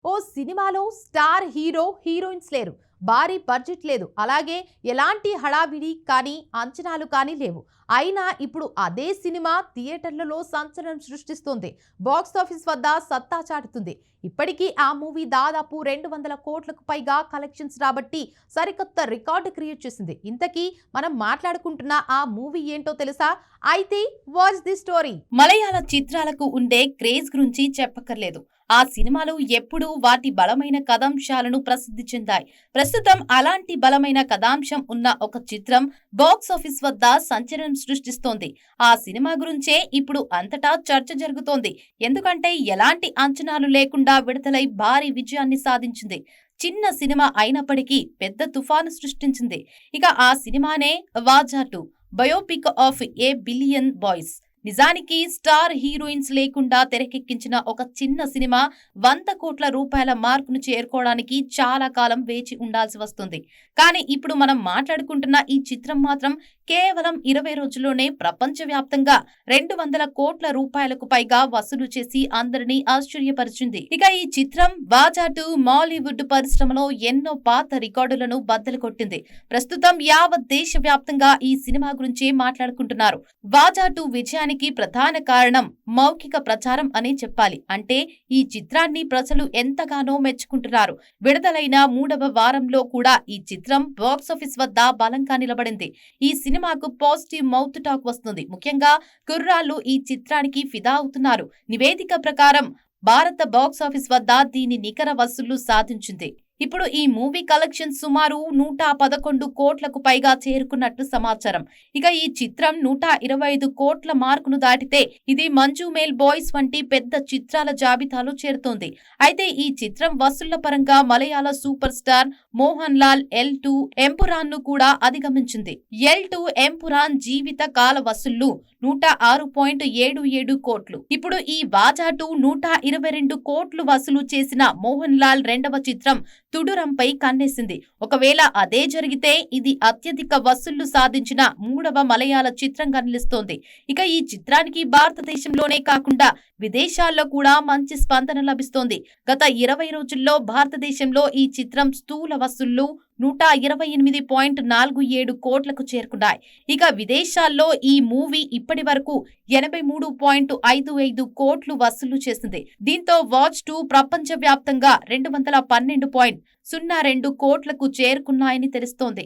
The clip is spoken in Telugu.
ఓ సినిమాలో స్టార్ హీరో హీరోయిన్స్ లేరు, భారీ బడ్జెట్ లేదు, అలాగే ఎలాంటి హడావిడి కానీ అంచనాలు కానీ లేవు. అయినా ఇప్పుడు అదే సినిమా థియేటర్లలో సంచలనం సృష్టిస్తుంది, బాక్స్ ఆఫీస్ వద్ద సత్తా చాటుతుంది. ఇప్పటికీ ఆ మూవీ దాదాపు 200 కోట్లకు పైగా కలెక్షన్స్ రాబట్టి సరికొత్త రికార్డు క్రియేట్ చేసింది. ఇంతకీ మనం మాట్లాడుకుంటున్న ఆ మూవీ ఏంటో తెలుసా? అయితే వాచ్ ది స్టోరీ. మలయాళ చిత్రాలకు ఉండే క్రేజ్ గురించి చెప్పక్కర్లేదు. ఆ సినిమాలు ఎప్పుడూ వాటి బలమైన కథాంశాలను ప్రసిద్ధి చెందాయి. ప్రస్తుతం అలాంటి బలమైన కథాంశం ఉన్న ఒక చిత్రం బాక్స్ ఆఫీస్ వద్ద సంచలనం సృష్టిస్తోంది. ఆ సినిమా గురించే ఇప్పుడు అంతటా చర్చ జరుగుతోంది. ఎందుకంటే ఎలాంటి అంచనాలు లేకుండా విడుదలై భారీ విజయాన్ని సాధించింది. చిన్న సినిమా అయినప్పటికీ పెద్ద తుఫాను సృష్టించింది. ఇక ఆ సినిమానే వాజా 2, biopic of A billion boys. నిజానికి స్టార్ హీరోయిన్స్ లేకుండా తెరకెక్కించిన ఒక చిన్న సినిమా 100 కోట్ల రూపాయల మార్కును చేరుకోవడానికి చాలా కాలం వేచి ఉండాల్సి వస్తుంది. కానీ ఇప్పుడు మనం మాట్లాడుకుంటున్న ఈ చిత్రం మాత్రం కేవలం 20 రోజుల్లోనే ప్రపంచవ్యాప్తంగా 200 కోట్ల రూపాయలకు పైగా వసూలు చేసి అందరినీ ఆశ్చర్యపరిచింది. ఇక ఈ చిత్రం వాజా 2 మాలీవుడ్ పరిశ్రమలో ఎన్నో పాత రికార్డులను బద్దలు కొట్టింది. ప్రస్తుతం యావత్ దేశవ్యాప్తంగా ఈ సినిమా గురించి మాట్లాడుకుంటున్నారు. వాజా 2 విజయానికి ప్రధాన కారణం మౌఖిక ప్రచారం అనే చెప్పాలి. అంటే ఈ చిత్రాన్ని ప్రజలు ఎంతగానో మెచ్చుకుంటున్నారు. విడుదలైన 3వ వారంలో కూడా ఈ చిత్రం బాక్సాఫీస్ వద్ద బలంగా నిలబడింది. ఈ సినిమాకు పాజిటివ్ మౌత్ టాక్ వస్తుంది. ముఖ్యంగా కుర్రాళ్లు ఈ చిత్రానికి ఫిదా అవుతున్నారు. నివేదిక ప్రకారం భారత బాక్సాఫీస్ వద్ద దీని నికర వసూళ్లు సాధించింది. ఇప్పుడు ఈ మూవీ కలెక్షన్ సుమారు 111 కోట్లకు పైగా చేరుకున్నట్లు సమాచారం. ఇక ఈ చిత్రం 125 కోట్ల మార్కును దాటితే ఇది మంజు మేల్ బాయ్స్ వంటి పెద్ద చిత్రాల జాబితాలో చేరుతోంది. అయితే ఈ చిత్రం వసూళ్ల పరంగా Malayala super star Mohan Lal L2 Empuraan ను కూడా అధిగమించింది. L2 ఎంపురాన్ జీవిత కాల వసూళ్లు 106.77 కోట్లు. ఇప్పుడు ఈ వాజా 2 122 కోట్లు వసూలు చేసిన మోహన్ లాల్ రెండవ చిత్రం తుడురంపై కన్నేసింది. ఒకవేళ అదే జరిగితే ఇది అత్యధిక వసూళ్లు సాధించిన 3వ మలయాళ చిత్రంగా నిలుస్తోంది. ఇక ఈ చిత్రానికి భారతదేశంలోనే కాకుండా విదేశాల్లో కూడా మంచి స్పందన లభిస్తోంది. గత 20 రోజుల్లో భారతదేశంలో ఈ చిత్రం స్థూల వసూళ్లు 128.47 కోట్లకు చేరుకున్నాయి. ఇక విదేశాల్లో ఈ మూవీ ఇప్పటి వరకు 83.55 కోట్లు వసూలు చేసింది. దీంతో వాచ్ 2 ప్రపంచవ్యాప్తంగా 212.02 కోట్లకు చేరుకున్నాయని తెలుస్తోంది.